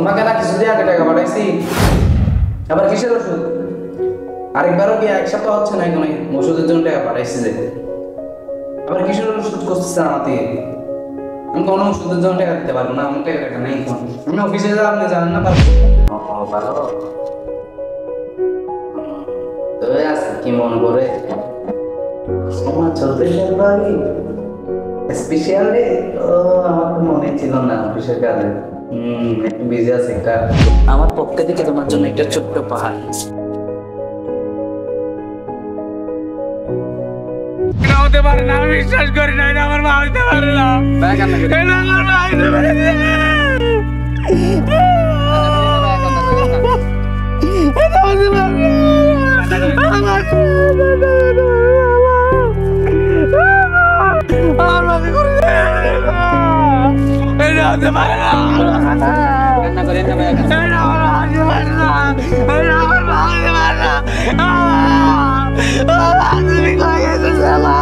তোমাকে না কিছুদিন আগে টাকা পাঠাইছি, আবার কিসের ওষুধ? আরেকবারও কি এক সপ্তাহ হচ্ছে না এখন ওষুধের জন্য টাকা পাঠাইছি যে, আবার কিসের ওষুধ করতেছে আমার থেকে? আমি কোনো ওষুধের জন্য টাকা দিতে পারবো না, আমার টাকা নেই। আমি অফিসে যাবো, আপনি জানেন না পারবো। ভালো তো আছে কি মনে করে আমার চলতে বাড়ি স্পেশাল ডে। ও আমার তো মনে ছিল না অফিসের কাজে। একটু বিজি আছে একটা। আমার পক্ষ থেকে তোমার জন্য একটা ছোট্ট পাহাড়। হতে পারে না, আমি বিশ্বাস করি না, এটা আমার মা হইতে পারে না, এটা আমার মা হইতে পারে না। এটা হতে পারে না। আমার মাকে করে এটা হতে পারে না। কান্না করেন না ভাই। এটা আমার মা হইতে পারে না। এটা আমার মা হইতে পারে না। তুমি কই গেছো শালা?